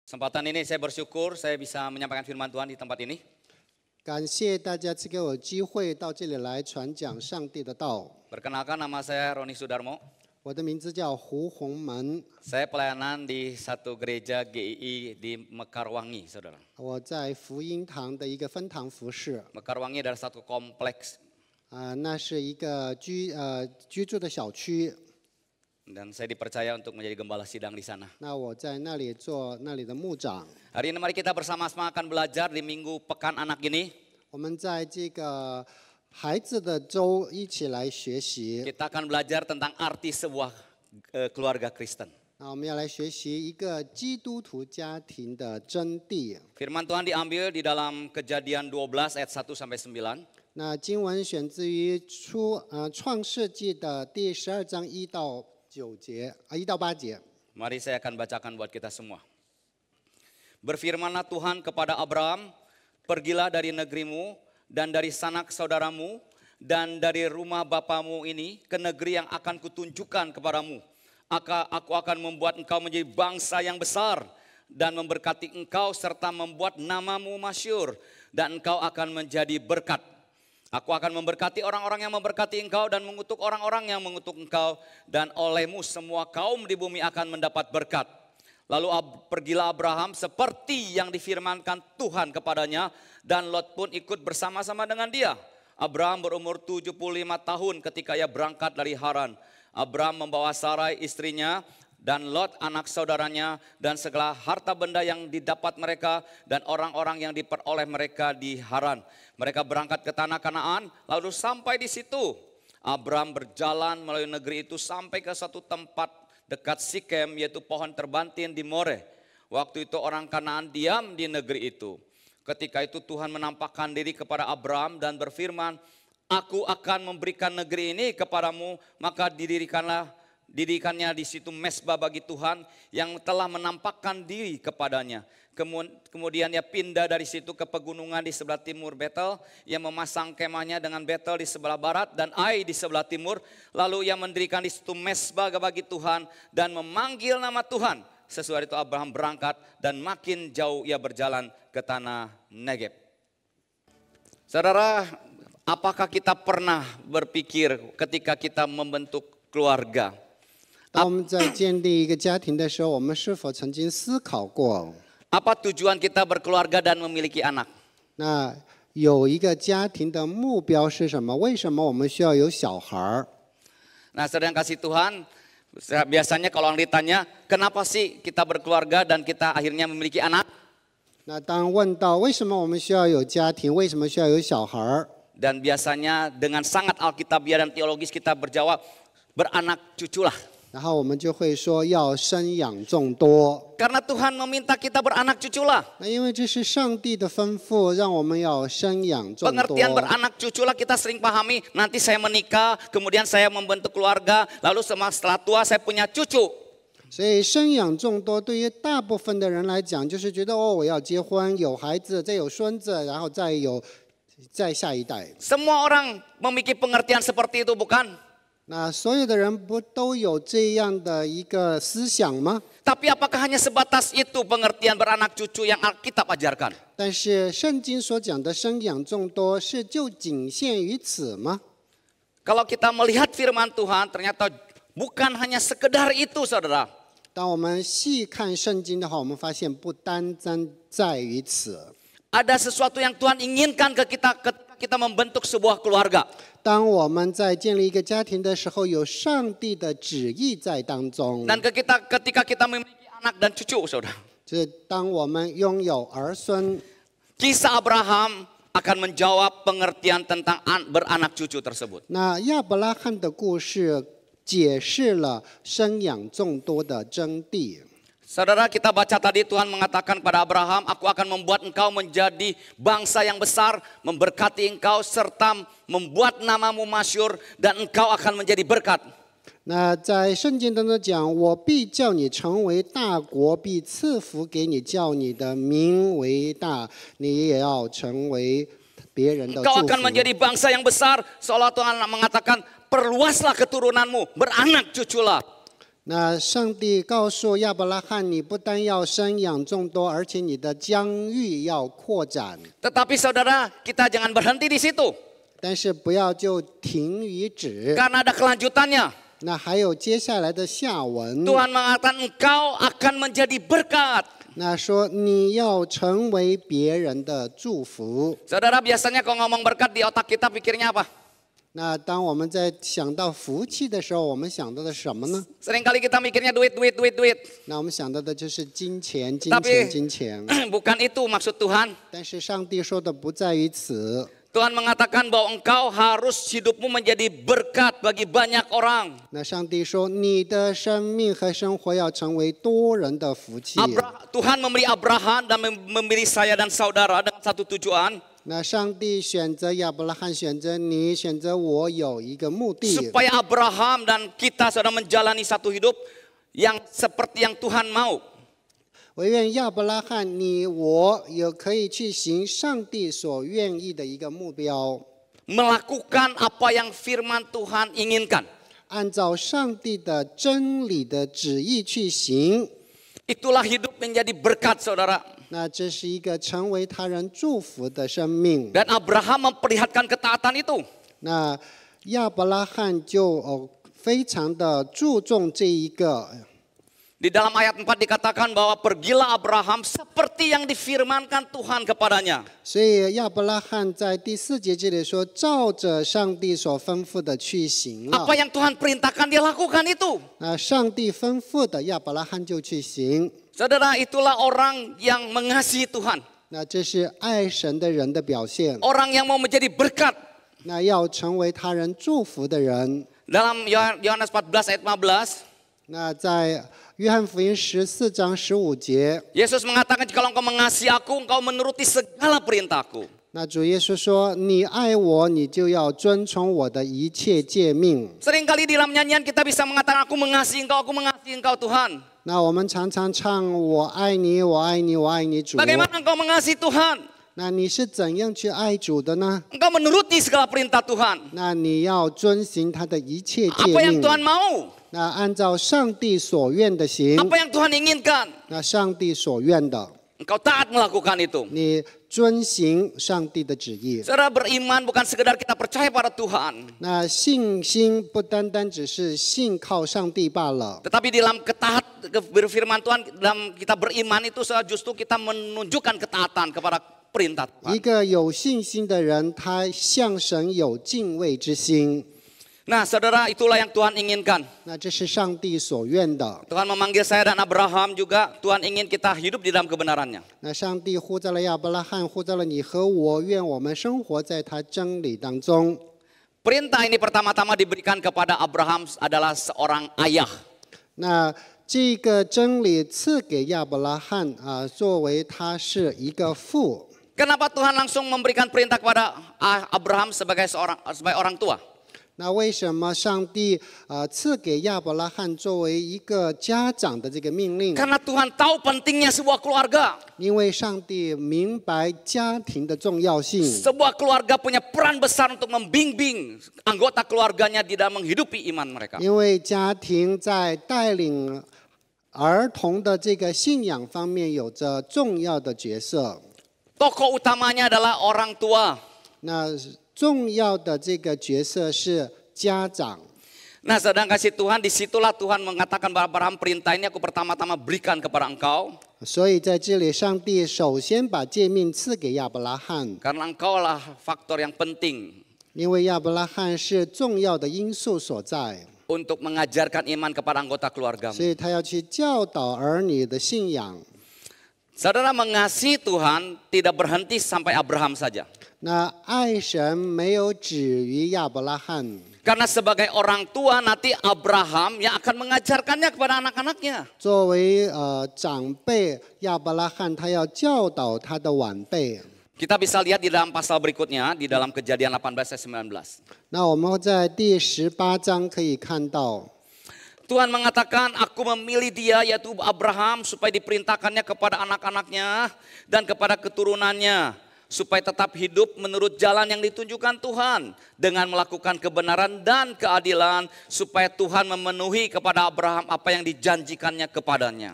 Kesempatan ini saya bersyukur saya bisa menyampaikan firman Tuhan di tempat ini. 感谢大家赐给我机会到这里来传讲上帝的道。 Perkenalkan, nama saya Roni Sudarmo. 我的名字叫胡鸿门， Saya pelayanan di satu gereja GII di Mekarwangi, saudara. 我在福音堂的一个分堂服侍。 Mekarwangi adalah satu kompleks 那是一个居住的小区。 dan saya dipercaya untuk menjadi gembala sidang di sana. 那我在那里做那里的牧长。 Hari ini mari kita bersama-sama akan belajar di Minggu Pekan Anak ini. 我们在这个孩子的周一起来学习。 Kita akan belajar tentang arti sebuah keluarga Kristen. 我们要来学习一个基督徒家庭的真谛。 Firman Tuhan diambil di dalam Kejadian 12 ayat 1 sampai 9. 那经文选自于创世纪的第12章1到8节。 Mari saya akan bacakan buat kita semua. Berfirmanlah Tuhan kepada Abraham, pergilah dari negerimu dan dari sanak saudaramu dan dari rumah bapamu ini ke negeri yang akan kutunjukkan kepadamu. Aku akan membuat engkau menjadi bangsa yang besar dan memberkati engkau serta membuat namamu masyhur dan engkau akan menjadi berkat. Aku akan memberkati orang-orang yang memberkati engkau dan mengutuk orang-orang yang mengutuk engkau. Dan olehmu semua kaum di bumi akan mendapat berkat. Lalu pergilah Abraham seperti yang difirmankan Tuhan kepadanya. Dan Lot pun ikut bersama-sama dengan dia. Abraham berumur 75 tahun ketika ia berangkat dari Haran. Abraham membawa Sarai istrinya dan Lot anak saudaranya dan segala harta benda yang didapat mereka dan orang-orang yang diperoleh mereka di Haran. Mereka berangkat ke tanah Kanaan, lalu sampai di situ. Abraham berjalan melalui negeri itu sampai ke satu tempat dekat Sikem, yaitu pohon terbantin di More. Waktu itu orang Kanaan diam di negeri itu. Ketika itu Tuhan menampakkan diri kepada Abraham dan berfirman, Aku akan memberikan negeri ini kepadamu, maka didirikannya di situ mesbah bagi Tuhan yang telah menampakkan diri kepadanya. Kemudian ia pindah dari situ ke pegunungan di sebelah timur Betel. Ia memasang kemahnya dengan Betel di sebelah barat dan Ai di sebelah timur. Lalu ia mendirikan di situ mesbah bagi Tuhan dan memanggil nama Tuhan. Sesudah itu Abraham berangkat dan makin jauh ia berjalan ke tanah Negeb. Saudara, apakah kita pernah berpikir ketika kita membentuk keluarga? 当我们在建立一个家庭的时候，我们是否曾经思考过？ Apa tujuan kita berkeluarga dan memiliki anak? 那有一个家庭的目标是什么？为什么我们需要有小孩儿？ Nah, saudara yang kasih Tuhan, biasanya kalau orang ditanya, kenapa sih kita berkeluarga dan kita akhirnya memiliki anak? 那当问到为什么我们需要有家庭，为什么需要有小孩儿？ Dan biasanya dengan sangat alkitabiah dan teologis kita berjawab, beranak cuculah. 然后我们就会说要生养众多。 Karena Tuhan meminta kita beranak cuculah. 那因为这是上帝的吩咐，让我们要生养众多。 Pengertian beranak cuculah kita sering pahami, nanti saya menikah, kemudian saya membentuk keluarga, lalu setelah tua saya punya cucu. 所以生养众多对于大部分的人来讲，就是觉得我要结婚有孩子，再有孙子，然后再下一代。 Semua orang memiliki pengertian seperti itu, bukan? 那所有的人不都有这样的一个思想吗？ Tapi apakah hanya sebatas itu pengertian beranak cucu yang Alkitab ajarkan? 但是圣经所讲的生养众多，是就仅限于此吗？ Kalau kita melihat firman Tuhan, ternyata bukan hanya sekedar itu, saudara. 当我们细看圣经的话，我们发现不单单在于此。 Ada sesuatu yang Tuhan inginkan ke kita ketika kita membentuk sebuah keluarga. 当我们在建立一个家庭的时候，有上帝的旨意在当中。 Dan ketika kita memiliki anak dan cucu, saudara. 就是当我们拥有儿孙， Kisah Abraham akan menjawab pengertian tentang beranak cucu tersebut. 那亚伯拉罕的故事解释了生养众多的真谛。 Saudara, kita baca tadi Tuhan mengatakan kepada Abraham, aku akan membuat engkau menjadi bangsa yang besar, memberkati engkau serta membuat namamu masyhur dan engkau akan menjadi berkat. 那在圣经当中讲，我必叫你成为大国，必赐福给你，叫你的名为大，你也要成为别人的祝 Engkau akan 福。 menjadi bangsa yang besar, seolah Tuhan mengatakan perluaslah keturunanmu, beranak cuculah. 那上帝告诉亚伯拉罕，你不单要生养众多，而且你的疆域要扩展。 Tetapi saudara, kita jangan berhenti di situ. 但是不要就停于止， Karena ada kelanjutannya. 那还有接下来的下文。 Tuhan mengatakan engkau akan menjadi berkat. 那说你要成为别人的祝福。 Saudara, biasanya kalau ngomong berkat di otak kita pikirnya apa? 那当我们在想到福气的时候，我们想到的是什么呢？ Seringkali kita mikirnya duit, duit, duit, duit. 那我们想到的就是金钱，金 Tapi 钱，金钱。 bukan itu maksud Tuhan. 但是上帝说的不在于此。 Tuhan mengatakan bahwa engkau harus hidupmu menjadi berkat bagi banyak orang. 那上帝说，你的生命和生活要成为多人的福气。 Tuhan memilih Abraham dan memilih saya dan saudara dengan satu tujuan. 那上帝选择亚伯拉罕，选择你，选择我，有一个目的。 Supaya Abraham dan kita sudah menjalani satu hidup yang seperti yang Tuhan mau. 我愿亚伯拉罕，你我也可以去行上帝所愿意的一个目标， Melakukan apa yang firman Tuhan inginkan. 按照上帝的真理的旨意去行。 Itulah hidup menjadi berkat, saudara. 那这是一个成为他人祝福的生命。 Dan Abraham memperlihatkan ketaatan itu. 那亚伯拉罕就非常的注重这一个。 Di dalam ayat 4 dikatakan bahwa pergilah Abraham seperti yang difirmankan Tuhan kepadanya. 所以亚伯拉罕在第4节这里说，照着上帝所吩咐的去行了。 Apa yang Tuhan perintahkan dia lakukan itu. 那上帝吩咐的，亚伯拉罕就去行。 Saudara, itulah orang yang mengasihi Tuhan. 那这是爱神的人的表现。 Orang yang mau menjadi berkat. 那要成为他人祝福的人。 Dalam Yohanes 14 ayat 15. 那在约翰福音14章15节， Yesus mengatakan, jikalau engkau mengasihi aku, engkau menuruti segala perintahku. 那主耶稣说：“你爱我，你就要遵从我的一切诫命。” Seringkali di dalam nyanyian kita bisa mengatakan, aku mengasihi engkau Tuhan. 那我们常常唱：“我爱你，我爱你，我爱你，主。” Bagaimana engkau mengasihi Tuhan? 那你是怎样去爱主的呢？ Engkau menuruti segala perintah Tuhan. 那你要遵行他的一切诫 Apa yang 命。 Tuhan mau? 那按照上帝所愿的行。 Apa yang Tuhan inginkan? 那上帝所愿的， Engkau taat melakukan itu. 你遵行上帝的旨意。 Saudara, beriman bukan sekedar kita percaya pada Tuhan. 那信心不单单只是信靠上帝罢了。 Tetapi dalam berfirman Tuhan, dalam kita beriman itu justru kita menunjukkan ketaatan kepada perintah 一 Tuhan. 个有信心的人，他向神有敬畏之心。 Nah, saudara, itulah yang Tuhan inginkan. 那这是上帝所愿的。 Tuhan memanggil saya dan Abraham juga. Tuhan ingin kita hidup di dalam kebenarannya. 那上帝呼召了亚伯拉罕，呼召了你和我，愿我们生活在他真理当中。 Perintah ini pertama-tama diberikan kepada Abraham adalah seorang ayah. 那这个真理赐给亚伯拉罕作为他是一个父。 Kenapa Tuhan langsung memberikan perintah kepada Abraham sebagai orang tua? 那为什么上帝赐给亚伯拉罕作为一个家长的这个命令？ Karena Tuhan tahu pentingnya sebuah keluarga. 因为上帝明白家庭的重要性。 Sebuah keluarga punya peran besar untuk membimbing anggota keluarganya di dalam menghidupi iman mereka. 因为家庭在带领儿童的这个信仰方面有着重要的角色。 Tokoh utamanya adalah orang tua. 那重要的这个角色是家长。 Nah, sedang kasih Tuhan, disitulah Tuhan mengatakan kepada Abraham, perintah ini aku pertama-tama berikan kepada engkau. 所以在这里，上帝首先把诫命赐给亚伯拉罕， Karena engkau lah faktor yang penting 因为亚伯拉罕是重要的因素所在， untuk mengajarkan iman kepada anggota keluargamu. 所以他要去教导儿女的信仰。 Saudara, mengasihi Tuhan tidak berhenti sampai Abraham saja. 那爱神没有止于亚伯拉罕， Karena sebagai orang tua nanti Abraham yang akan mengajarkannya kepada anak-anaknya. 作为长辈，亚伯拉罕他要教导他的晚辈。 Kita bisa lihat di dalam pasal berikutnya, di dalam Kejadian 18 ayat 19. 那我们在第18章可以看到， Tuhan mengatakan, aku memilih dia yaitu Abraham supaya diperintahkannya kepada anak-anaknya dan kepada keturunannya. supaya tetap hidup menurut jalan yang ditunjukkan Tuhan dengan melakukan kebenaran dan keadilan supaya Tuhan memenuhi kepada Abraham apa yang dijanjikannya kepadanya.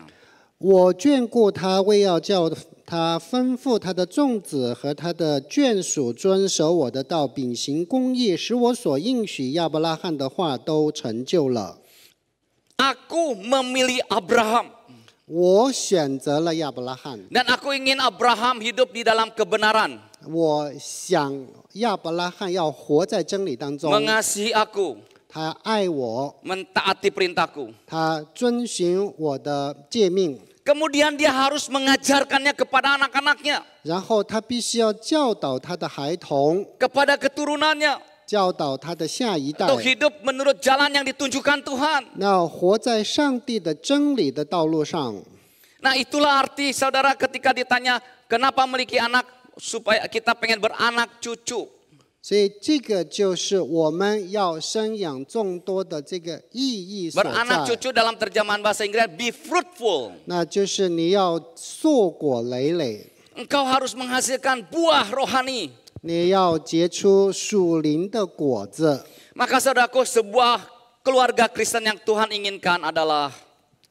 我眷顾他，为要叫他吩咐他的众子和他的眷属遵守我的道，秉行公义，使我所应许亚伯拉罕的话都成就了。 Aku memilih Abraham 我选择了亚伯拉罕， dan aku ingin Abraham hidup di dalam kebenaran, 我想亚伯拉罕要活在真理当中， mengasihi aku, 他爱我， mentaati perintahku. 他遵循我的诫命， Kemudian dia harus mengajarkannya kepada anak-anaknya, 然后他必须要教导他的孩童， kepada keturunannya, 教导他的下一代， untuk hidup menurut jalan yang ditunjukkan Tuhan. 那活在上帝的真理的道路上。 Nah, itulah arti saudara ketika ditanya kenapa memiliki anak, supaya kita pengen beranak cucu. 所以这个就是我们要生养众多的这个意义所 Beranak 在， cucu dalam terjemahan bahasa Inggris be fruitful. 那就是你要硕果累累， Engkau harus menghasilkan buah rohani. 你要结出属灵的果子。 Maka saudaraku, sebuah keluarga Kristen yang Tuhan inginkan adalah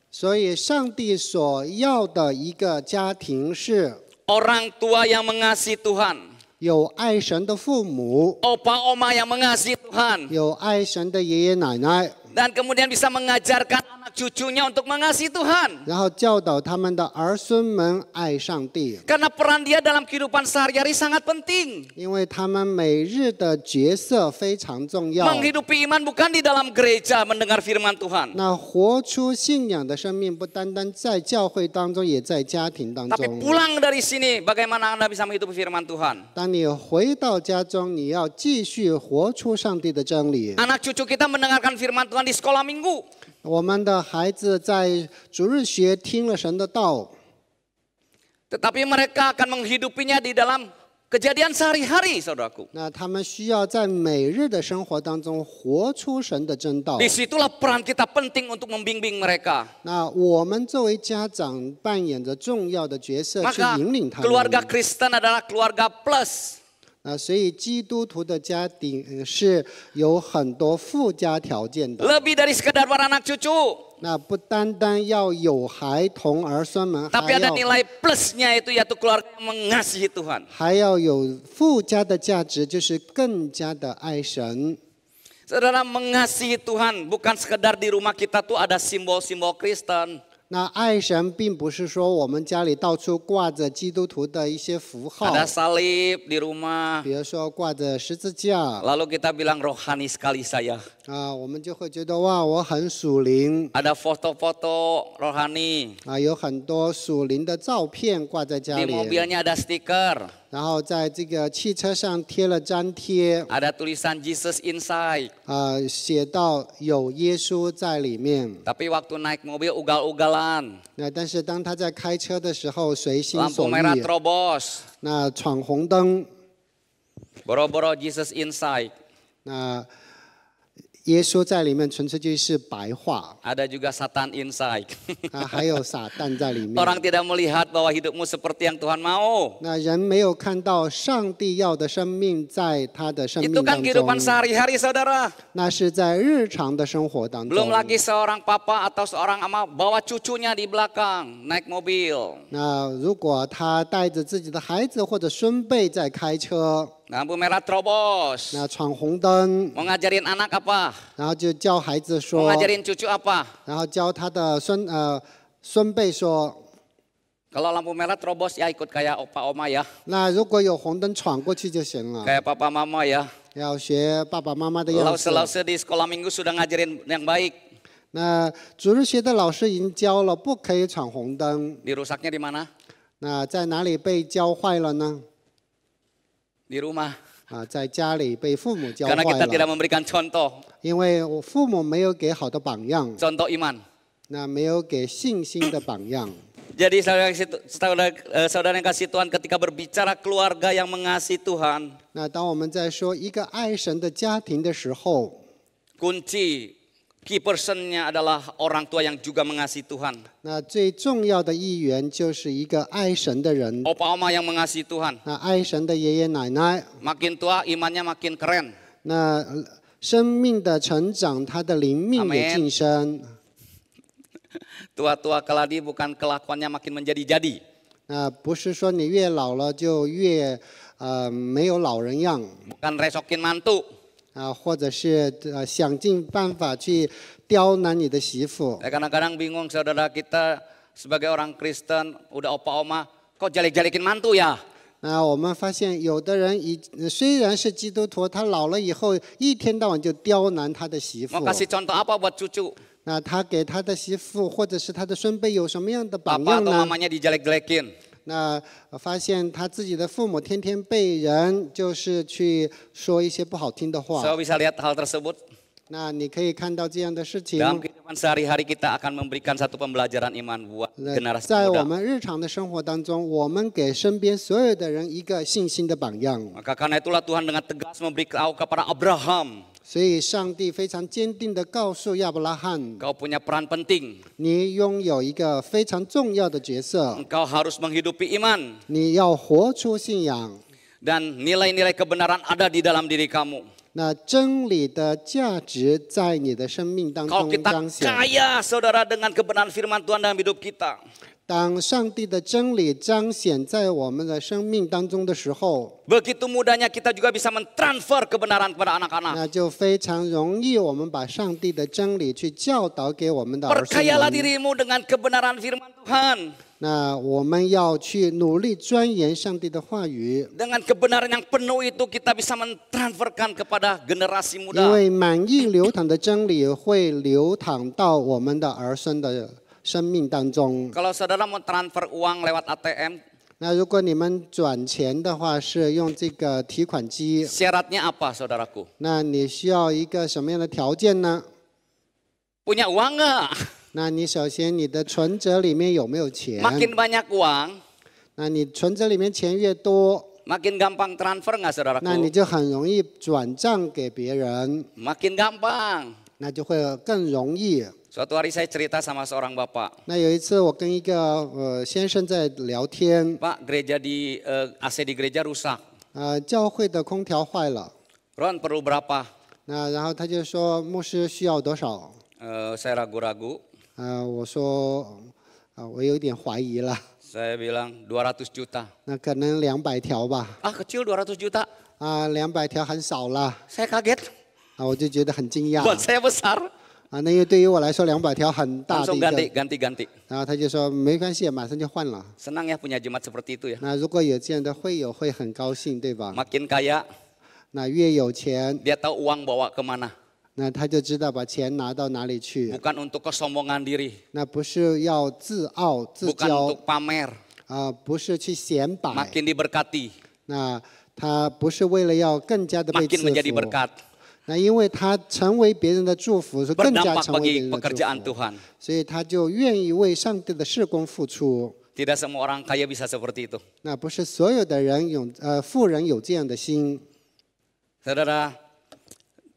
所以上帝所要的一个家庭是 orang tua yang mengasihi Tuhan, 有爱神的父母， opa oma yang mengasihi Tuhan, 有爱神的爷爷奶奶， dan kemudian bisa mengajarkan anak cucunya untuk mengasihi Tuhan. 然后教导他们的儿孙们爱上帝， Karena peran dia dalam kehidupan sehari-hari sangat penting. 因为他们每日的角色非常重要。 Menghidupi iman bukan di dalam gereja mendengar firman Tuhan, 那活出信仰的生命，不单单在教会当中，也在家庭当 tapi 中。 pulang dari sini bagaimana Anda bisa menghidupi firman Tuhan? 当你回到家中，你要继续活出上帝的真理。 Anak cucu kita mendengarkan firman Tuhan di sekolah minggu, 我们的孩子在主日学听了神的道， tetapi mereka akan menghidupinya di dalam kejadian sehari-hari, saudaraku. 那他们需要在每日的生活当中活出神的真道。 Disitulah peran kita penting untuk membimbing mereka. 那我们作为家长扮演着重要的角色，去 Maka 引领他 keluarga 们。 Kristen adalah keluarga plus. 所以基督徒的家庭是有很多附加条件的。 Lebih dari sekedar beranak cucu, 那不单单要有孩童儿孙们， tapi ada nilai plusnya itu yaitu keluarga yang mengasihi Tuhan. 还要有附加的价值，就是更加的爱神。 Saudara, mengasihi Tuhan bukan sekedar di rumah kita tuh ada simbol-simbol Kristen. 那爱神并不是说我们家里到处挂着基督徒的一些符号， Ada salib di rumah. 比如说挂着十字架 Lalu kita bilang rohani sekali saya. 我们就会觉得哇，我很属灵 Ada foto-foto rohani. 有很多属灵的照片挂在家 Di 里， mobilnya ada stiker. 然后在这个汽车上贴了粘贴， Ada tulisan Jesus inside. 写到有耶稣在里面。 Tapi waktu naik mobil ugal-ugalan. 那但是当他在开车的时候随心 Lampu 所 merah 欲， terobos. 那闯红灯， Boro-boro Jesus inside. 那耶稣在里面纯粹就是白话 Ada juga Satan inside. 还有撒旦在里面。 Orang tidak melihat bahwa hidupmu seperti yang Tuhan mau. 那人没有看到上帝要的生命在他的生 Itu 命 kan 当 kehidupan 中， sehari-hari, saudara. 那是在日常的生活当 Belum 中。 lagi seorang papa atau seorang ama bawa cucunya di belakang naik mobil. 那如果他带着自己的孩子或者孙辈在开车， Lampu merah terobos. 那闯红灯， Mau ngajarin anak apa? 然后就教孩子 Mau 说， ngajarin cucu apa? 然后教他的孙辈说， Kalau lampu merah terobos ya ikut kayak opa oma ya. 那如果有红灯闯过去就行了， Kayak papa mama ya. 要学爸爸妈妈的样子。 Lause-lause di sekolah minggu sudah ngajarin yang baik. 那主日学的老师已经教了，不可以闯红灯。 Dirusaknya di mana? 那在哪里被教坏了呢？ Di rumah. 在家里被父母教坏 Karena kita tidak 了， memberikan contoh. 因为我父母没有给好的榜样， Contoh iman. 那没有给信心的榜样。 Jadi saudara yang kasih Tuhan ketika berbicara keluarga yang mengasihi Tuhan. 那当我们在说一个爱神的家庭的时候， Kunci Key personnya adalah orang tua yang juga mengasihi Tuhan. 那最重要的一员就是一个爱神的人， Opa oma yang mengasihi Tuhan. 那爱神的爷爷奶奶， Makin tua imannya makin keren. 那生命的成长，他的灵命也晋升。 Tua-tua keladi bukan kelakuannya makin menjadi-jadi. 那不是说你越老了就越没有老人样 Bukan resokin mantu. 啊，或者是想尽办法去刁难你的媳妇。 Saya kadang-kadang bingung saudara kita sebagai orang Kristen udah opa oma kok jelek-jelekin mantu ya? 那我们发现，有的人虽然是基督徒，他老了以后一天到晚就刁难他的媳妇 Mau。kasih contoh apa buat cucu? 那他给他的媳妇或者是他的孙辈有什么样的榜 Papa 样 atau 呢？ mamanya dijelek-jelekin. 那发现他自己的父母天天被人就是去说一些不好听的话。 Saya bisa lihat hal tersebut. 那你可以看到这样的事情。 Dalam kehidupan sehari-hari kita akan memberikan satu pembelajaran iman buat generasi 在我 muda. 们日常的生活当中，我们给身边所有的人一个信心的榜样。 Maka karena itulah Tuhan dengan tegas memberitahu kepada Abraham, 所以，上帝非常坚定地告诉亚伯拉罕， engkau punya peran penting. 你拥有一个非常重要的角色， Engkau harus menghidupi iman 你要活出信仰。 dan nilai-nilai kebenaran ada di dalam diri kamu. 那真理的价值在你的生命当 Kalau 中 kita 彰显。 kaya saudara dengan kebenaran firman Tuhan dalam hidup kita, 当上帝的真理彰显在我们的生命当中的时候， begitu mudahnya kita juga bisa mentransfer kebenaran kepada anak-anak. 那就非常容易，我们把上帝的真理去教导给我们的儿孙 Perkayalah 们。 dirimu dengan kebenaran firman Tuhan. 那我们要去努力钻研上帝的话语， Dengan kebenaran yang penuh itu kita bisa mentransferkan kepada generasi 因 muda. 为满溢流淌的真理会流淌到我们的儿孙的生命当中。 Kalau saudara mau transfer uang lewat ATM, 那如果你们转钱的话是用这个提款机， syaratnya apa saudaraku? 那你需要一个什么样的条件呢？ Punya uang nggak? 那你首先你的存折里面有没有钱？ Makin banyak uang, 那你存折里面钱越多， makin gampang transfer nggak 那你 saudaraku? 就很容易转账给别人， Makin gampang. 那就会更容易。 Suatu hari saya cerita sama seorang bapak, 那有一次我跟一个先生在聊天， Pak gereja di AC di gereja rusak. 教会的空调坏了， Ron perlu berapa? 那然后他就说牧师需要多少？ Saya ragu-ragu. 我说我有点怀疑了， Saya bilang 200 juta. 那可能200条吧。 Kecil 200 juta. 200条很少了， Saya kaget. 我就觉得很惊讶。 Buat saya besar. 那因为对于我来说200条很大的 Langsung 一 ganti, 个， ganti. 然后他就说没关系，马上就换了。 Senang ya punya jemaat seperti itu ya. 那如果有这样的会友会很高兴，对吧？ Makin kaya, 那越有钱， dia tahu uang bawa kemana. 那他就知道把钱拿到哪里去。 Bukan untuk kesombongan diri. 那不是要自傲自 Bukan 骄 untuk pamer. 不是去显摆。 Makin diberkati, 那他不是为了要更加的被 makin 赐 menjadi 福。 berkat. 那因为他成为别人的祝福，是更加 Berdampak 成为别 bagi 人的祝 pekerjaan 福， Tuhan. 所以他就愿意为上帝的事工付出。 Tidak semua orang kaya bisa seperti itu. 那不是所有的人有富人有这样的心。 Saudara,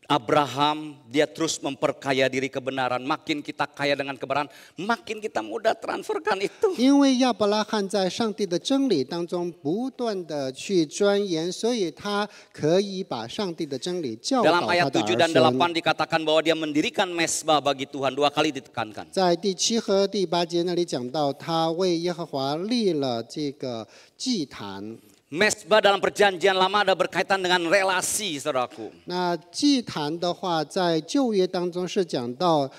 Abraham dia terus memperkaya diri kebenaran. Makin kita kaya dengan kebenaran, makin kita mudah transferkan itu. 因为亚伯拉罕在上帝的真理当中不断的去钻研，所以他可以把上帝的真理教导 Dalam 他 ayat 的 7 dan 儿孙。 8 dikatakan bahwa dia mendirikan mesbah bagi Tuhan, 2 kali ditekankan. 在第7和第8节那里讲到，他为耶和华立了这个祭坛。 Mesbah dalam perjanjian lama ada berkaitan dengan relasi, saudaraku. 那祭坛的话，在旧约当中是讲到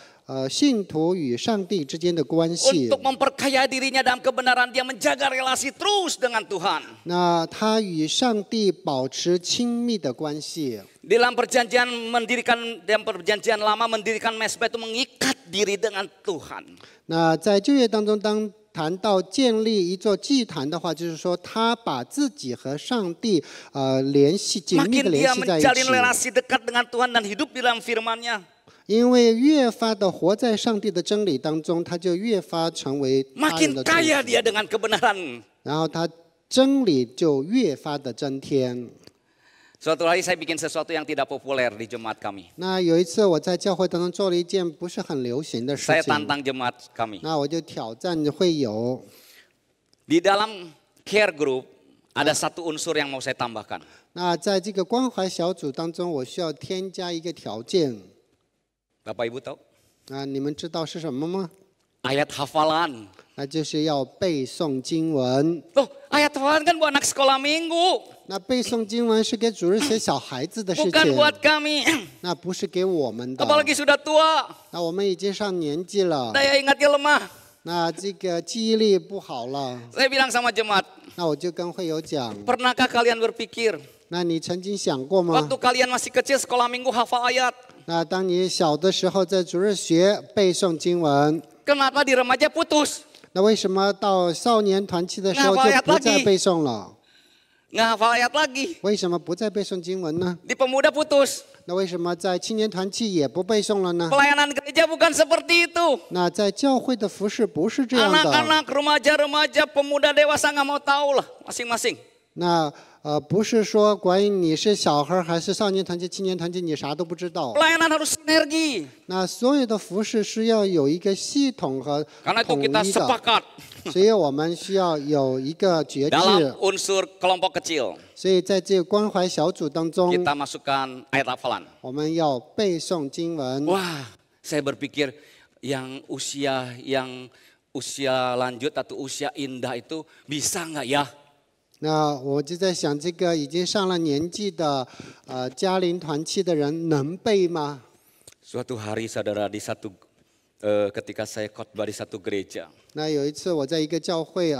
信徒与上帝之间的关系。 Untuk memperkaya dirinya dalam kebenaran, dia menjaga relasi terus dengan Tuhan. 那他与上帝保持亲密的关系。 Dalam perjanjian lama mendirikan mesbah itu mengikat diri dengan Tuhan. 那在旧约当中，当谈到建立一座祭坛的话，就是说他把自己和上帝联系紧密 Makin 的 dia 联系在一 menjalin 起。 relasi dekat dengan Tuhan dan hidup di dalam firman-Nya, 因为越发的活在上帝的真理当中，他就越发成为他人 makin 的祝 kaya 福， dia dengan kebenaran. 然后他真理就越发的增添。Suatu hari saya bikin sesuatu yang tidak populer di jemaat kami. 那有一次我在教会当中做了一件不是很流行的事 Saya 情， tantang jemaat kami. 那我就挑战会友。 Di dalam care group ada satu unsur yang mau saya tambahkan. 那在这个关怀小组当中，我需要添加一个条件。 Bapak Ibu tahu? 你们知道是什么吗？ Ayat hafalan. 那就是要背诵经文。 Loh, ayat hafalan kan buat anak sekolah minggu. 那背诵经文是给主日学小孩子的事 Bukan 情， buat kami. 那不是给我们的。 Apalagi sudah tua. 那我们已经上年纪了， Daya ingatnya lemah. 那这个记忆力不好了。 Saya bilang sama jemaat, 那我就跟会友讲， pernahkah kalian berpikir 那你曾经想过吗？ waktu kalian masih kecil sekolah minggu hafal ayat? 那当你小的时候在主日学背诵经文， Kenapa di remaja putus? 那为什么到少年团契的时候就不再背诵了？ Nggak hafal ayat lagi. 为什么不再背诵经文呢？ Di pemuda putus. 那为什么在青年团契也不背诵了呢？ Pelayanan gereja bukan seperti itu. 那在教会的服饰不是这样的。 Anak-anak, remaja-remaja, pemuda dewasa nggak mau tahu lah masing-masing. 那不是说关于你是小孩还是少年团契、青年团契，你啥都不知道。 Pelayanan harus sinergi. 那所有的服饰是要有一个系统和 Karena itu 统一 kita 的， sepakat 所以我们需要有一个节制。 dalam unsur kelompok kecil 所以在这个关怀小组当中， kita masukkan ayat hafalan. 我们要背诵经文。 Wah, saya berpikir yang usia lanjut atau usia indah itu bisa nggak ya? 那我就在想，这个已经上了年纪的嘉陵团契的人能背吗？ Suatu hari saudara ketika saya khotbah di satu gereja 那有一次我在一个教会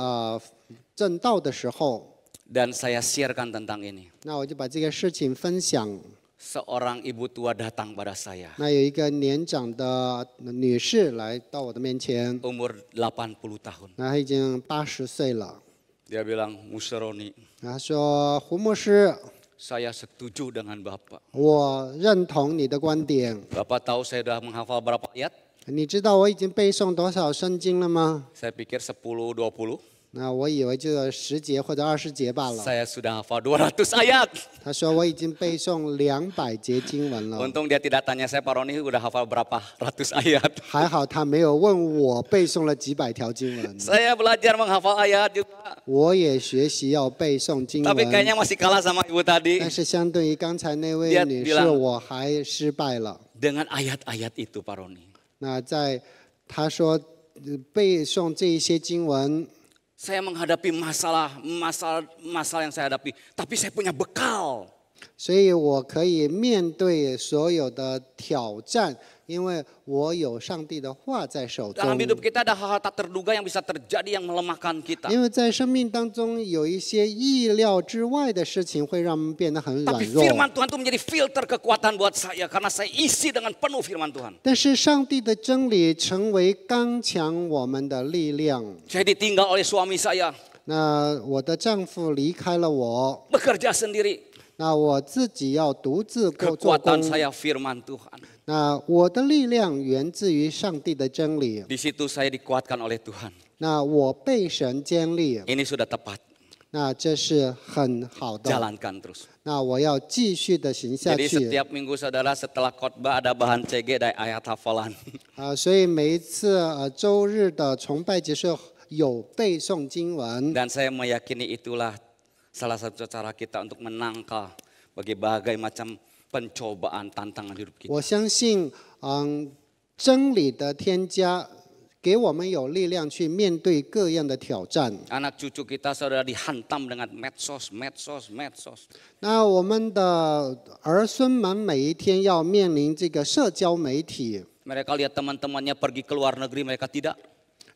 正道的时候， dan saya sharekan tentang ini. 那我就把这个事情分享。 Seorang ibu tua datang pada saya. 那有一个年长的女士来到我的面前， Umur 80 tahun. 那她已经80岁了。 Dia bilang, Musroni, 她说：“胡牧师， saya setuju dengan Bapak. 我认同你的观点。 Bapak tahu saya sudah menghafal berapa ayat? 你知道我已经背诵多少圣经了吗？ Saya pikir 10-20. 那我以为就10节或者20节罢了。 Saya sudah hafal 200 ayat. 他说我已经背诵200节经文了。 Untung dia tidak tanya saya, Pak Roni udah hafal berapa ratus ayat. 还好他没有问我背诵了几百条经文。 Saya belajar menghafal ayat juga. 我也学习要背诵经 Tapi 文， kayaknya masih kalah sama ibu tadi. 但是相对于刚才那位 Dia 女士， bilang- 我还失败了。 Dengan ayat-ayat itu, Pak Roni. 那在他说背诵这一些经文， Saya menghadapi masalah yang saya hadapi, tapi saya punya bekal. 所以我可以面对所有的挑战，因为我有上帝的话在手中。 Dalam hidup kita ada hal-hal tak terduga yang bisa terjadi yang melemahkan kita. 因为在生命当中有一些意料之外的事情会让我们变得很软 Tapi 弱。 firman Tuhan itu menjadi filter kekuatan buat saya karena saya isi dengan penuh firman Tuhan. 但是上帝的真理成为刚强我们的力量。 Saya ditinggal oleh suami saya, 那我的丈夫离开了我， bekerja sendiri. 那我自己要独自做 Kekuatan 工。 saya firman Tuhan. 那我的力量源自于上帝的真理。 Di situ saya dikuatkan oleh Tuhan. 那我被神建立， Ini sudah tepat. 那这是很好的。 Jalankan terus. 那我要继续的行下 Jadi 去。 setiap minggu saudara setelah khotbah ada bahan CG dari ayat hafalan. 所以每一次周日的崇拜结束有背诵经文。 Dan saya meyakini itulah salah satu cara kita untuk menangkal berbagai macam pencobaan tantangan hidup kita. 我相信，真理的添加给我们有力量去面对各样的挑战。 Anak cucu kita saudara dihantam dengan medsos. 那我们的儿孙们每一天要面临这个社交媒体。 Mereka lihat teman-temannya pergi ke luar negeri, mereka tidak.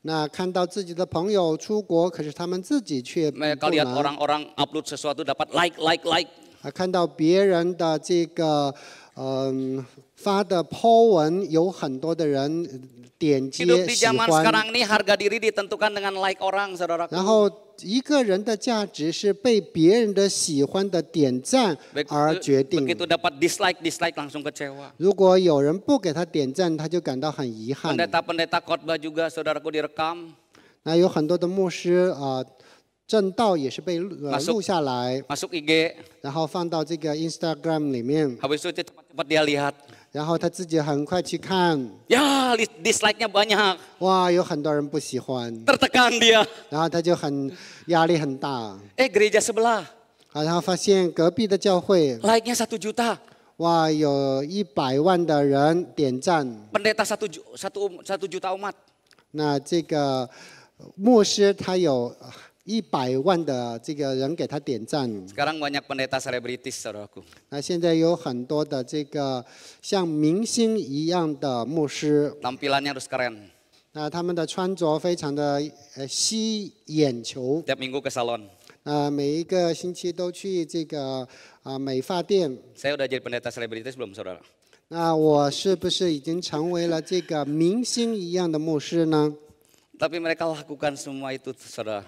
那看到自己的朋友出国，可是他们自己却不 Mereka lihat 能。 orang-orang upload sesuatu dapat like. 看到别人的这个发的 po 文，有很多的人点击 Hidup di 喜 zaman 欢。 sekarang ini harga diri ditentukan dengan like orang, saudaraku. 然后一个人的价值是被别人的喜欢的点赞而决定。 Begitu dapat dislike langsung kecewa. 如果有人不给他点赞，他就感到很遗憾。 Pendeta-pendeta khotbah juga saudaraku direkam. 那有很多的牧师正道也是被Masuk 录下来， masuk IG, 然后放到这个 Instagram 里面， habis itu cepat-cepat dia lihat. 然后他自己很快去看， Ya, dislike-nya banyak. 哇，有很多人不喜欢， Tertekan dia. 然后他就很压力很大， Gereja sebelah, 好，然后发现隔壁的教会， like-nya 1 juta. 哇，有100万的人点赞， Pendeta 1 juta umat. 那这个牧师他有100万的这个人给他点赞， Sekarang banyak pendeta selebritis, saudaraku. 那现在有很多的这个像明星一样的牧师， Tampilannya harus keren. 那他们的穿着非常的吸眼球， Tiap minggu ke salon. 每一个星期都去这个美发店。 Saya udah jadi pendeta selebritis belum, saudara? 那我是不是已经成为了这个明星一样的牧师呢？ Tapi mereka lakukan semua itu, saudara,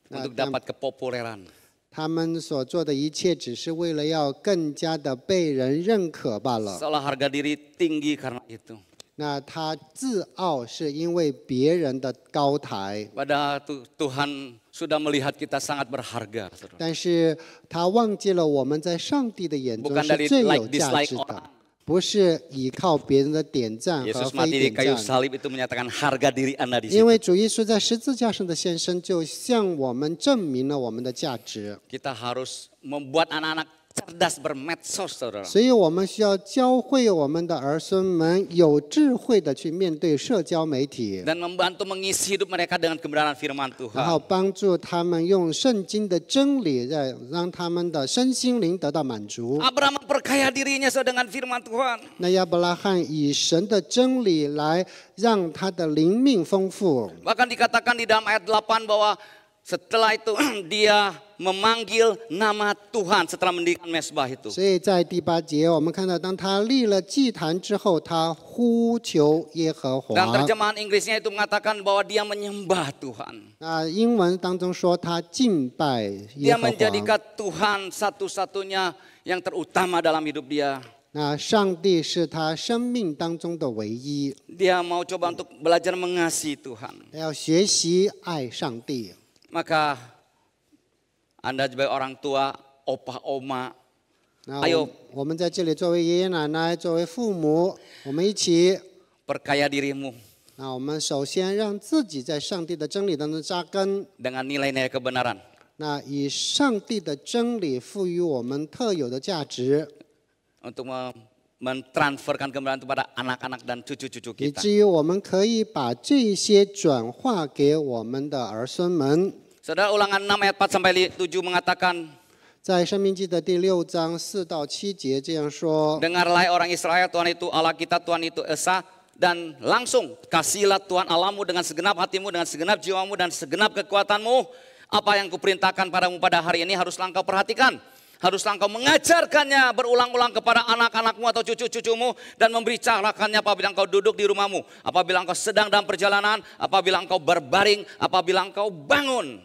untuk dapat kepopuleran. 他们所做的一切只是为了要更加的被人认可罢了。 Seolah harga diri tinggi karena itu. 那他自傲是因为别人的高抬， Padahal Tuhan sudah melihat kita sangat berharga, saudara. 但是他忘记了我们在上帝的眼中 Bukan 是 dari 最有 like 价 dislike 值的 orang.，不是依靠别人的点赞和 Yesus 非 mati di 点 kayu 赞。 salib itu menyatakan harga diri Anda di 因 situ. 为主耶稣在十字架上的献身，就向我们证明了我们的价值。 Kita harus membuat anak-anak cerdas bermedsos, saudara. 所以我们需要教会我们的儿孙们有智慧的去面对社交媒体， Dan membantu mengisi hidup mereka dengan kebenaran firman 然后 Tuhan. 帮助他们用圣经的真理，让他们的身心灵得到满足。 Abraham memperkaya dirinya dengan firman Tuhan. 那亚伯拉罕以神的真理来让他的灵命丰富。 Bahkan dikatakan di dalam ayat 8 bahwa setelah itu dia memanggil nama Tuhan setelah mendirikan mesbah itu. 所以在第8节，我们看到，当他立了祭坛之后，他呼求耶和华。 Dan terjemahan Inggrisnya itu mengatakan bahwa dia menyembah Tuhan. 英文当中说他敬拜耶 Dia 和华。 menjadikan Tuhan satu-satunya yang terutama dalam hidup dia. 那上帝是他生命当中的唯一， Dia mau coba untuk belajar mengasihi Tuhan. 要学习爱上帝。 Maka Anda sebagai orang tua, opa, oma, 那 Ayo 我们在这里作为爷爷奶奶，作为父母，我们一起。 perkaya dirimu 那我们首先让自己在上帝的真理当中扎根， dengan nilai-nilai kebenaran. 那以上帝的真理赋予我们特有的价值， Untuk mentransferkan kebenaran itu pada anak-anak dan cucu-cucu 以 kita. 至于我们可以把这些转化给我们的儿孙们。 Saudara, Ulangan 6 ayat 4 sampai 7 mengatakan, 在申命记的第6章4到7节这样说： dengarlah orang Israel, Tuhan itu Allah kita, Tuhan itu Esa, dan langsung kasihilah Tuhan Allahmu dengan segenap hatimu, dengan segenap jiwamu, dan segenap kekuatanmu. Apa yang kuperintahkan padamu pada hari ini haruslah engkau perhatikan. Haruslah engkau mengajarkannya berulang-ulang kepada anak-anakmu atau cucu-cucumu dan memberitakannya apabila engkau duduk di rumahmu, apabila engkau sedang dalam perjalanan, apabila engkau berbaring, apabila engkau bangun.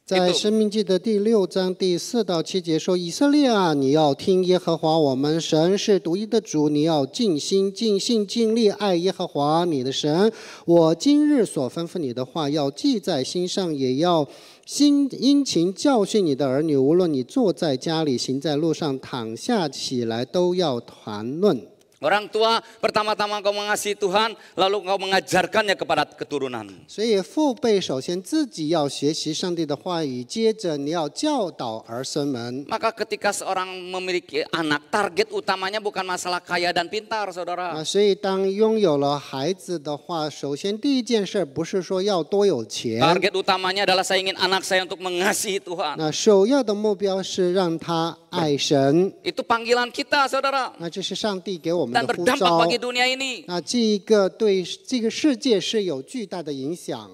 在申命记的第6章第4到7节说：以色列啊，你要听耶和华我们神是独一的主，你要尽心、尽性、尽力爱耶和华你的神。我今日所吩咐你的话，要记在心上，也要殷勤教训你的儿女。无论你坐在家里、行在路上、躺下起来，都要谈论。 Orang tua, pertama-tama engkau mengasihi Tuhan, lalu engkau mengajarkannya kepada keturunan. 所以父辈首先自己要学习上帝的话语，接着你要教导儿孙们。 Maka ketika seorang memiliki anak, target utamanya bukan masalah kaya dan pintar, saudara. 所以当拥有了孩子的话，首先第一件事不是说要多有钱， Target utamanya adalah saya ingin anak saya untuk mengasihi Tuhan. 那首要的目标是让他爱神。 Itu panggilan kita, saudara. 那这是上帝给我们 Dan 的呼 berdampak 召。 bagi dunia ini. 那这一个对这个世界是有巨大的影响。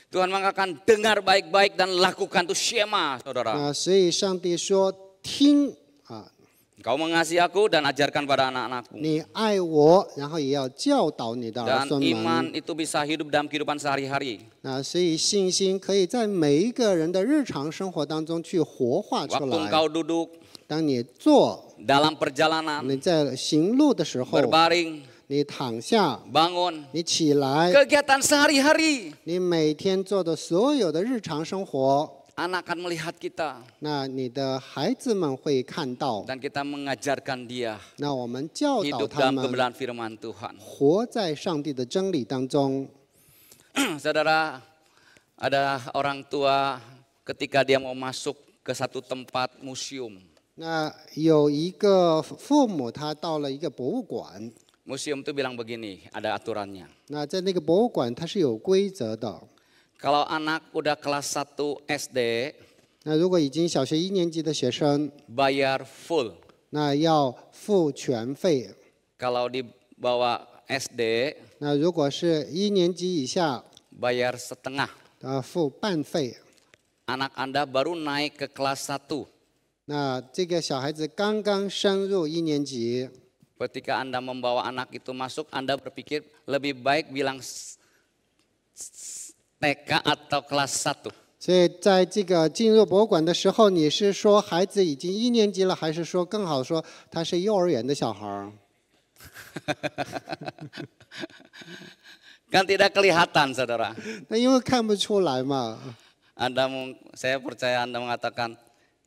Tuhan mengatakan dengar baik-baik dan lakukan itu Shema, saudara. 那所以上帝说听啊， Kau mengasihi aku dan ajarkan pada anak-anakku. 你爱我，然后也要教导你的儿 Dan 孙 iman 们。 itu bisa hidup dalam kehidupan sehari-hari. 那所以信心可以在每一个人的日常生活当中去活化出 Waktu 来。 engkau duduk 当你坐， dalam perjalanan, 你在行路的时候， berbaring, 你躺下， bangun, 你起来， kegiatan sehari-hari. 你每天做的所有的日常生活， Anak akan melihat kita 那你的孩子们会看到， dan kita mengajarkan dia 那我们教导 hidup 他 dalam 们 kebenaran firman Tuhan. 活在上帝的真理当中。 Saudara, ada orang tua ketika dia mau masuk ke satu tempat museum. 那有一个父母，他到了一个博物馆， Museum itu bilang begini, ada aturannya. 那在那个博物馆它是有规则的。 Kalau anak udah kelas 1 SD, 那如果已经小学1年级的学生， bayar full. 那要付全费。 Kalau di bawah SD, 那如果是1年级以下， bayar setengah. 付半费。 Anak Anda baru naik ke kelas 1. 那这个小孩子刚刚升入1年级， Ketika Anda membawa anak itu masuk, Anda berpikir lebih baik bilang TK atau kelas 1. 所以在这个进入博物馆的时候，你是说孩子已经1年级了，还是说更好说他是幼儿园的小孩儿？ Kan tidak kelihatan, saudara. 那因为看不出来嘛。 Saya percaya Anda mengatakan,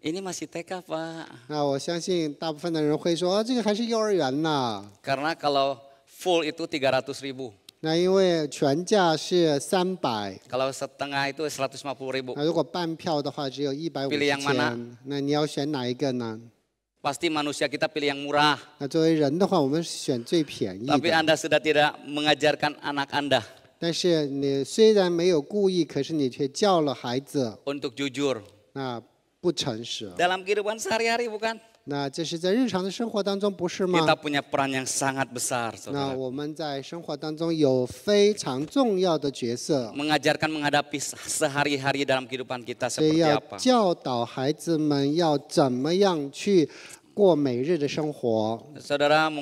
ini masih TK, Pak. 那我相信大部分的人会说，这个还是幼儿园呐。 Karena kalau full itu 300.000. 那因为全价是300， Kalau setengah itu 150.000. 那如果半票的话只有Pilih yang mana? 150,000，那你要选哪一个呢？ Pasti manusia kita pilih yang murah. 那作为人的话，我们选最便宜 Tapi 的。 Anda sudah tidak mengajarkan anak Anda 但是你虽然没有故意，可是你却教了孩子， untuk jujur. 那不诚实。 Dalam kehidupan sehari-hari bukan? 那这是在日常的生活当中，不是吗？ Kita punya peran yang sangat besar, 那 saudara. 我们在生活当中有非常重要的角色， Mengajarkan menghadapi sehari-hari dalam kehidupan kita 所以 seperti 要 apa. 教导孩子们要怎么样去过每日的生活。 Saudara,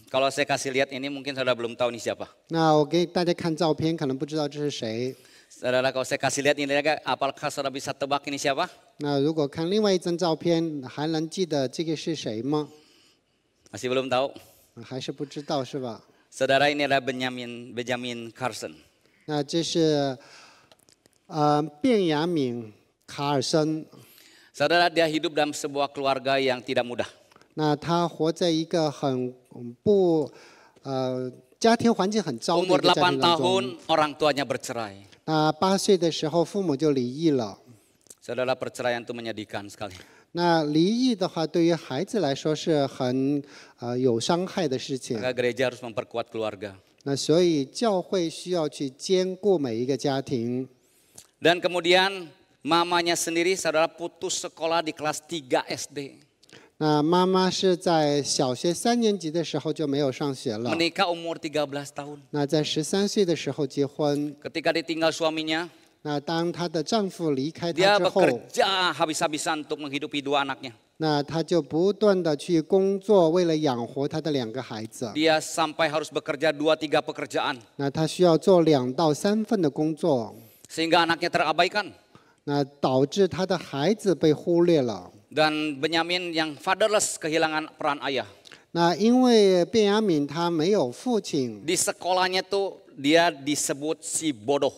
kalau saya kasih lihat ini mungkin saudara belum tahu ini siapa. 那我给大家看照片，可能不知道这是谁。 Saudara, kalau saya kasih lihat ini, apakah saudara bisa tebak ini siapa? 那如果看另外一张照片，还能记得这个是谁吗？ Masih belum tahu? 还是不知道是吧？ Saudara, ini adalah Benjamin Carson. 那这是卞雅敏卡尔森。 Saudara, dia hidup dalam sebuah keluarga yang tidak mudah. 那他活在一个很不家庭环境很糟的一 Umur 个家 8 庭当中。 tahun orang tuanya bercerai. 那8岁的时候，父母就离异了。 Saudara, perceraian itu menyedihkan sekali. 那离异的话，对于孩子来说是很有伤害的事情。 Maka gereja harus memperkuat keluarga. 那所以教会需要去兼顾每一个家庭。 Dan kemudian mamanya sendiri, saudara, putus sekolah di kelas 3 SD. 那妈妈是在小学3年级的时候就没有上学了。 Menikah umur 13 tahun. 那在13岁的时候结婚。 Ketika ditinggal suaminya, 那当她的丈夫离开 dia 她之后， bekerja habis-habisan untuk menghidupi 2 anaknya. 那她就不断的去工作，为了养活她的2个孩子。 Dia sampai harus bekerja 2-3 pekerjaan. 那她需要做2到3份的工作， Sehingga anaknya terabaikan. 那导致她的孩子被忽略了。 Dan Benyamin yang fatherless kehilangan peran ayah. 那因为卞雅敏她没有父亲， Di sekolahnya tuh dia disebut si bodoh.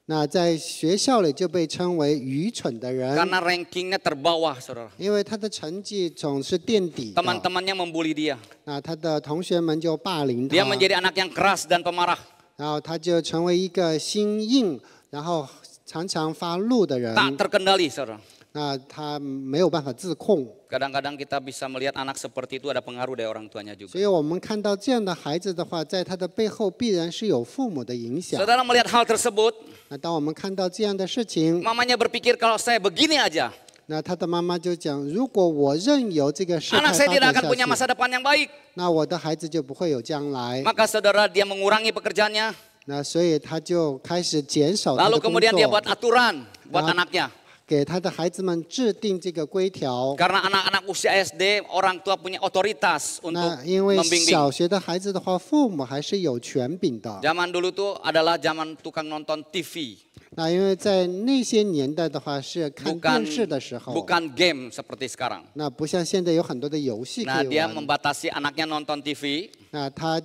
那在学校里就被称为愚蠢的人， Karena rankingnya terbawah, saudara. 因为他的成绩总是垫底的。 Teman-temannya membuli dia. 那他的同学们就霸凌 Dia 他， menjadi anak yang keras dan pemarah. 然后他就成为一个心硬，然后常常发怒的人。 Tak terkendali, saudara. 那他没有办法自控， Kadang-kadang kita bisa melihat anak seperti itu ada pengaruh dari orang tuanya juga. 所以我们看到这样的孩子的话，在他的背后必然是有父母的影响。 Saudara melihat hal tersebut, 那当我们看到这样的事情， mamanya berpikir kalau saya begini aja, 那他的妈妈就讲：如果我任由这个事态 anak saya 发 tidak 展 akan punya 下 masa 去， depan yang baik. 那我的孩子就不会有将来。 Maka saudara dia mengurangi pekerjaannya. 那所以他就开始减少他 Lalu 的工 kemudian dia 作 buat，aturan buat Ah. anaknya. 给他的孩子们制定这个规条。 Karena anak-anak usia SD, orang tua punya otoritas untuk 那因为 membimbing. 小学的孩子的话，父母还是有权柄的。 Zaman dulu tuh adalah zaman tukang nonton TV. 那因为在那些年代的话是看电视的时候， bukan game seperti sekarang. 那不像现在有很多的游戏可 Nah, 以 dia 玩。 membatasi anaknya nonton TV 那他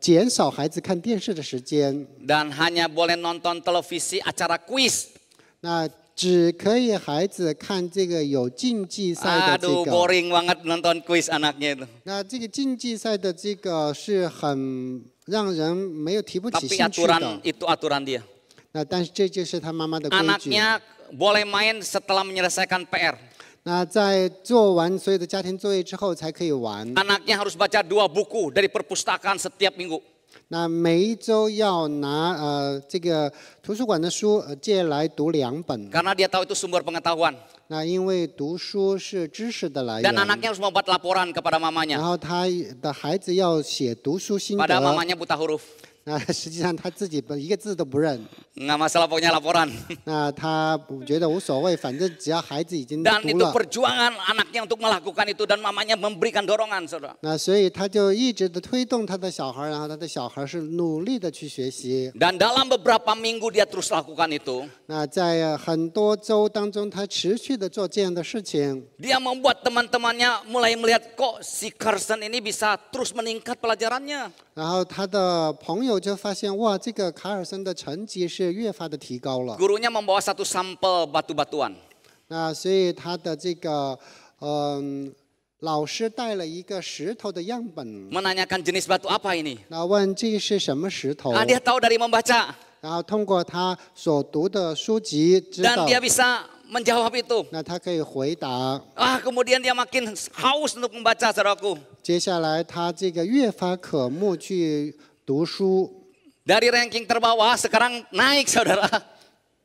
减少孩子看电视的时间， dan hanya boleh nonton televisi acara quiz. 那只可以孩子看这个有竞技赛的这 Aduh, 个。 boring banget nonton quiz anaknya itu. 那这个竞技赛的这个是很让人没有提不起 Tapi 兴趣的。 aturan itu aturan dia. 那但是这就是他妈妈的规矩。 Anaknya boleh main setelah menyelesaikan PR. 那在做完所有的家庭作业之后才可以玩。 Anaknya harus baca 2 buku dari perpustakaan setiap minggu. 那每一周要拿这个图书馆的书借来读2本。 Karena dia tahu itu sumber pengetahuan. 那因为读书是知识的来源。 Dan anaknya harus membuat laporan kepada 然 mamanya. 后他的孩子要写读书心 Padahal 得。 mamanya buta huruf. 那实际上他自己一个字都不认。 Nggak masalah pokoknya laporan. 那他觉得无所谓，反正只要孩子已经 Dan 读 itu 了。 perjuangan anaknya untuk melakukan itu dan mamanya memberikan dorongan, saudara. 那所以他就一直的推动他的小孩，然后他的小孩是努力的去学习。 Dan dalam beberapa minggu dia terus lakukan itu. 那在很多周当中，他持续的做这样的事情。 Dia membuat teman-temannya mulai melihat kok si Carson ini bisa terus meningkat pelajarannya. 然后他的朋友就发现，哇，这个卡尔森的成绩是越发的提高了。 Gurunya membawa satu sampel batu-batuan. 那所以他的这个老师带了一个石头的样本， Menanyakan jenis batu apa ini. 那问这是什么石头？ Dia tahu dari membaca. 然后通过他所读的书籍知 Dan 道， dia bisa menjawab itu. 那他可以回答。 Kemudian dia makin haus untuk membaca, saudaraku. 接下来他这个越发渴慕去读书。 Dari ranking terbawah sekarang naik, saudara.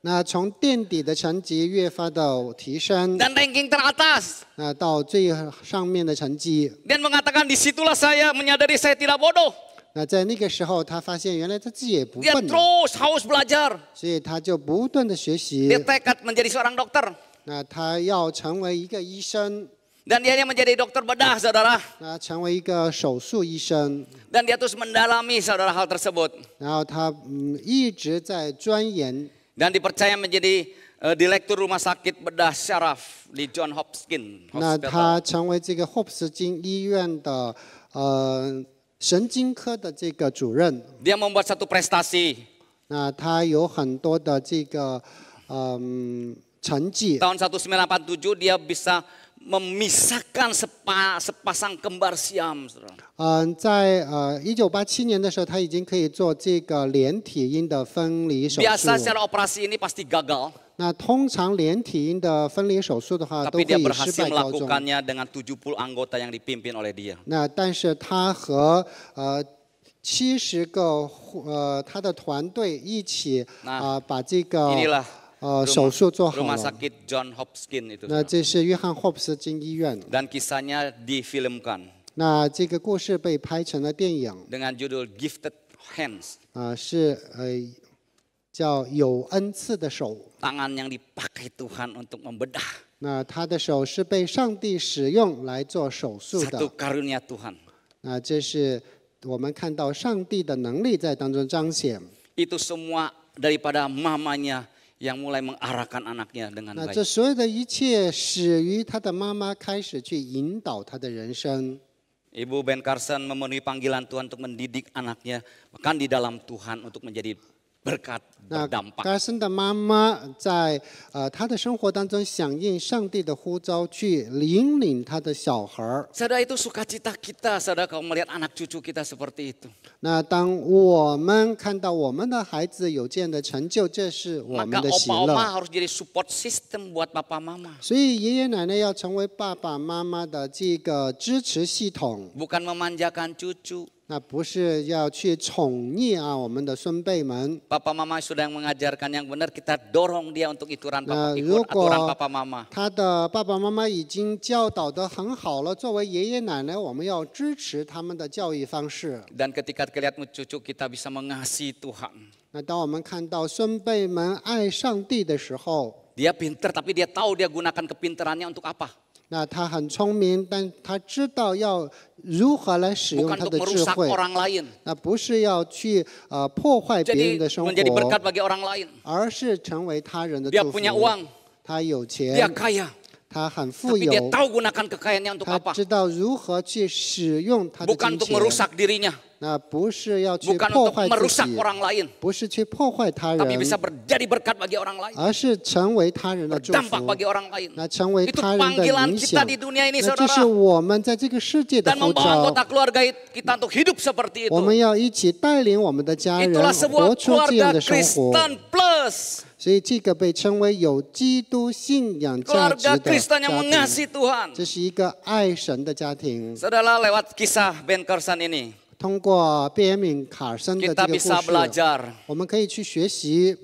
那从垫底的成绩越发的提升， Dan ranking teratas. 那到最上面的成绩。 Dan mengatakan disitulah saya menyadari saya tidak bodoh. 那在那个时候，他发现原来他自己也不 Dia 笨了， terus haus belajar. 所以他就不断的学习 Dia。tekad menjadi seorang dokter. 那他要成为一个医生， Dan dia menjadi dokter bedah, saudara. 那成为一个手术医生。 Dan dia terus mendalami, saudara, hal tersebut. 然后他一直在钻研。 Dan dipercaya menjadi direktur rumah sakit bedah syaraf di John Hopkins 那 Hospital. 他成为这个霍普斯金医院的神经科的这个主任。 Dia membuat satu prestasi. 那他有很多的这个成绩。 Tahun 1987 dia bisa memisahkan sepasang kembar siam, saudara. 在1987年的时候，他已经可以做这个连体婴的分离手 Biasa 术。 secara operasi ini pasti gagal. 那通常连体婴的分离手术的话，都 Tapi 会 dia 以失 berhasil 败告终。 melakukannya dengan 70 anggota yang dipimpin oleh dia. 那但是他和70个他的团队一起把这个 Inilah 手术做好 rumah 了。 sakit John Hopkins itu. 那 saudara. 这是约翰霍普斯金医院。 Dan kisahnya difilmkan 那这个故事被拍成了电影， dengan judul Gifted Hands. 是叫有恩赐的手。 Tangan yang dipakai Tuhan untuk membedah. 那他的手是被上帝使用来做手术 Satu 的。 karunia Tuhan. 那这是我们看到上帝的能力在当中彰显。 Itu semua daripada mamanya yang mulai mengarahkan anaknya dengan 那 baik. 这所有的一切始于他的妈妈开始去引导他的人生。 Ibu Ben Carson memenuhi panggilan Tuhan untuk mendidik anaknya, bahkan di dalam Tuhan untuk menjadi berkat, 那 berdampak. 嘎森的妈妈在他的生活当中响应上帝的呼召，去引领他的小孩儿。 Saudara, itu sukacita kita, saudara, kalau melihat anak cucu kita seperti itu. 那当我们看到我们的孩子有这样的成就，这是我们 Maka 的喜 opa 乐。 oma harus jadi support system buat papa mama. 所以爷爷奶奶要成为爸爸妈妈的这个支持系统， Bukan memanjakan cucu. 那不是要去宠溺我们的孙辈们。 Papa mama sudah mengajarkan yang benar, kita dorong dia untuk ikut Nah, aturan papa mama. 他的爸爸妈妈已经教导得很好了，作为爷爷奶奶，我们要支持他们的教育方式。 Dan ketika lihat cucu kita bisa mengasihi Tuhan. 那当我们看到孙辈们爱上帝的时候， Dia pinter tapi dia tahu dia gunakan kepinterannya untuk apa. 那他很聪明，但他知道要如何来使用 bukan 他 untuk 的智 merusak 慧。 orang lain. 那不是要去破坏别 Jadi 人的生 menjadi 活， berkat bagi orang lain. 而是成为他人的 Dia 祝福。 punya uang, 他有 dia 钱， kaya, 他很富 tapi dia 有， tahu gunakan kekayaannya untuk 他 apa? 知道如何去使用他的 Bukan 金 untuk 钱。 merusak dirinya, 那不是要去 bukan 破 untuk 坏自 merusak 己， orang lain, 不是去破坏他 tapi 人， bisa jadi berkat bagi orang lain, 而是成为他人的祝 dampak 福， bagi orang lain. 那成为 Itu 他人的 panggilan 影 kita 响。 di dunia ini, 那这是 saudara. 我们在这个世界的 Dan 呼 membawa 召。 anggota keluarga kita untuk hidup seperti 我 itu. 们要一起带领我们的家人 Itulah 活 sebuah 出这样 keluarga 的生活。 Kristen plus. 所以这个被称为有基督信仰价值 Keluarga 的 Kristen 家 yang 庭， mengasihi Tuhan. 这是一个爱神的家庭。 Saudara, lewat kisah Ben Carson ini, 通过贝恩敏卡尔森的这 kita 个 bisa 故事， belajar. 我们可以去学习。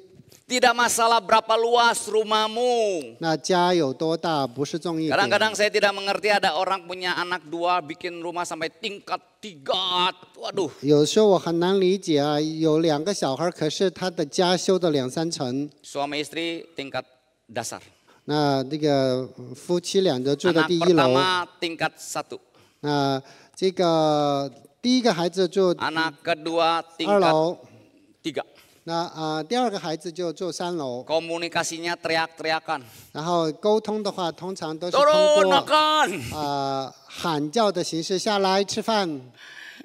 Tidak masalah berapa luas rumahmu. 那家有多大不是重点。 Kadang-kadang saya tidak mengerti ada orang punya anak 2 bikin rumah sampai tingkat 3. Waduh. 有时候我很难理解啊，有2个小孩，可是他的家修的2、3层， Suami istri tingkat dasar. 那这个夫妻俩就住在 Anak 第1楼， pertama tingkat 1. 那这个第1个孩子住 Anak kedua 2 tingkat 楼， 3. 那第2个孩子就住3楼。 Komunikasinya teriak-teriakan. 然后沟通的话，通常都是通 Turun 过 makan. 喊叫的形式下来吃饭。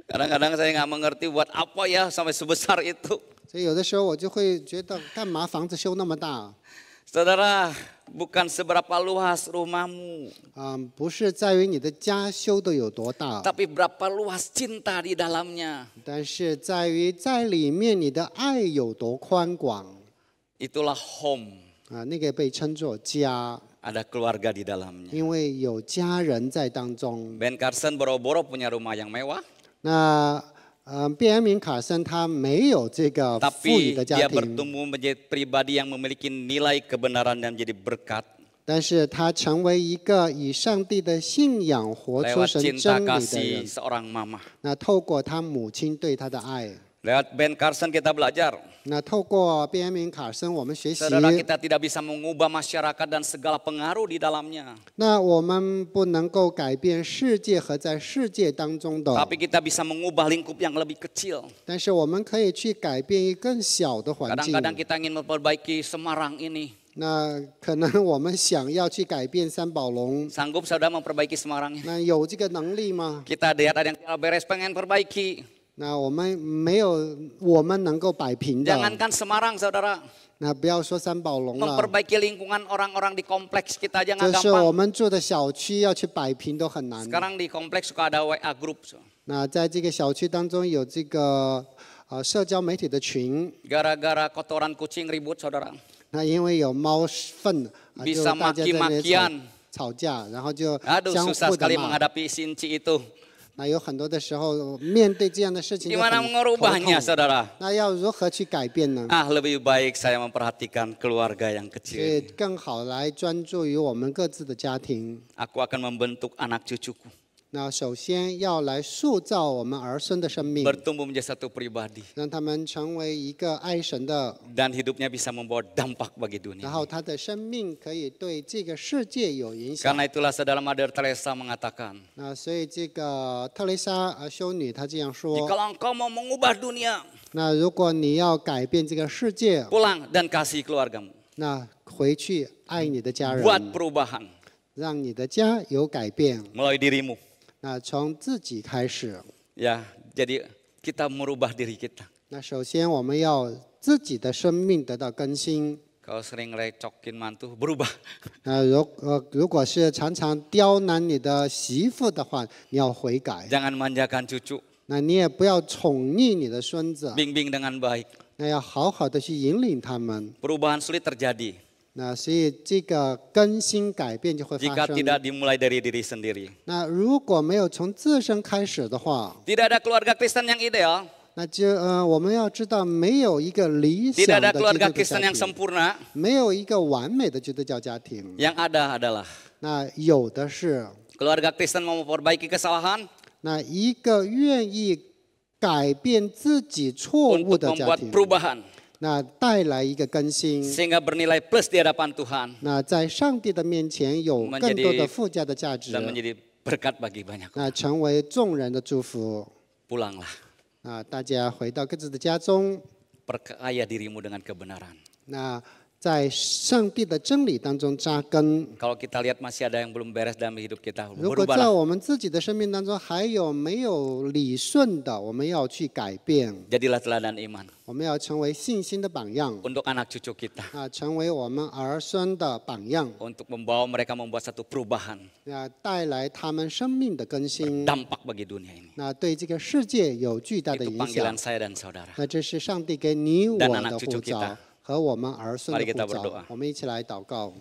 Kadang-kadang saya nggak mengerti buat apa ya sampai sebesar itu. 所以有的时候我就会觉得，干嘛房子修那么大？ Saudara, bukan seberapa luas rumahmu, 不是在于你的家修的有多大， tapi berapa luas cinta di dalamnya. 但是在于在里面你的爱有多宽广。 Itulah home. 那个被称作家， Ada keluarga di dalamnya. 因为有家人在当中。 Ben Carson boro-boro punya rumah yang mewah, 那贝恩敏卡森他没有这个富裕 tapi 的家 dia 庭， bertumbuh menjadi pribadi yang memiliki nilai kebenaran dan menjadi berkat 但是他成为一个以上帝的信仰活出 lewat 神 cinta 真理的 kasih 人。 seorang mama. 那透过他母亲对他的爱， Lewat Ben Carson kita belajar. 那透过贝恩敏卡森我们学习。 Saudara, kita tidak bisa mengubah masyarakat dan segala pengaruh di dalamnya. 那我们不能够改变世界和在世界当中的， Tapi kita bisa mengubah lingkup yang lebih kecil. 但是我们可以去改变一更小的环境。 Kadang-kadang kita ingin memperbaiki Semarang ini. 那可能我们想要去改变三宝龙， Sanggup saudara memperbaiki Semarang ini? 那有这个能力吗？ Kita lihat ada yang tidak beres pengen perbaiki. 那我们没有，我们能够摆平的。 Jangankan Semarang saudara. 那不要说三宝龙了， Memperbaiki lingkungan orang-orang di kompleks kita aja nggak 就是我 gampang. 们住的小区要去摆平都很难。 Sekarang di kompleks suka ada WA group. 那在这个小区当中有这个社交媒体的群， Gara-gara kotoran kucing ribut saudara. 那因为有猫粪，就 Bisa 大家在那里 maki-makian. 吵架，然后就 Aduh 相 susah 互的 sekali 骂。 menghadapi sinci itu. 那有很多的时候面对这样的事情就 Gimana 很头 mengubahnya 痛。 saudara? 那要如何去改变呢？ Lebih baik saya memperhatikan keluarga yang 所以 kecil. 更好来专注于我们各自的家庭。 Aku akan membentuk anak cucuku. 那首先要来塑造我们儿孙的生命， Bertumbuh menjadi satu pribadi. 让他们成为一个爱神的， Dan hidupnya bisa membawa dampak bagi 然 dunia. 后他的生命可以对这个世界有影响。 Karena itulah saudara Mother Teresa mengatakan, 那所以这个特蕾莎修女她这样说： jikalau engkau mau mengubah dunia, 那如果你要改变这个世界， pulang dan kasih keluargamu. 那回去爱你的家人， Buat perubahan 让你的家有改变。 melalui dirimu. 那从自己开始， Ya, jadi kita merubah diri kita. 那首先我们要自己的生命得到更新。 Kalau sering recokin mantu, berubah. 那如果是常常刁难你的媳妇的话，你要悔改。 Jangan manjakan cucu, 那你也不要宠溺你的孙子， bimbing dengan baik. 那要好好的去引领他们。 Perubahan sulit terjadi 那所以这个更新改变就会发 jika 生。 tidak dimulai dari diri sendiri. 那如果没有从自身开始的话， Tidak ada keluarga Kristen yang ideal, 那就我们要知道，没有一个理 tidak 想 ada 的基 keluarga 督的 Kristen 家 yang 庭， sempurna. 没有一个完美的基督教家庭。 Yang ada adalah 那有的是， keluarga Kristen mau memperbaiki kesalahan 那一个愿意改变自己错误 untuk 的家 membuat 庭， perubahan. 那带来一个更新， sehingga bernilai plus di hadapan Tuhan 那在上帝的面前有更多的附加的价值， dan menjadi berkat bagi banyak 那 orang. 成为众人的祝福。 Pulanglah, 啊，大家回到各自的家中， perkaya dirimu dengan kebenaran. 那在上帝的真理当中扎根。 Kalau kita lihat masih ada yang belum beres dalam hidup kita, 如果在 berubahlah. 我们自己的生命当中还有没有理顺的，我们要去改变， Jadilah teladan iman 我们要成为信心的榜样， untuk anak cucu kita, 啊，成为我们儿孙的榜样， untuk membawa mereka membuat satu perubahan 那带来他们生命的更新， dampak bagi dunia ini. 那对这个世界有巨大的 Itu 影 panggilan 响。 saya dan saudara. 那这是上帝给你我 Dan 的 anak 呼 cucu 召 kita. 和我们儿孙 Mari 的 kita 呼召 berdoa.。我们一起来祷告。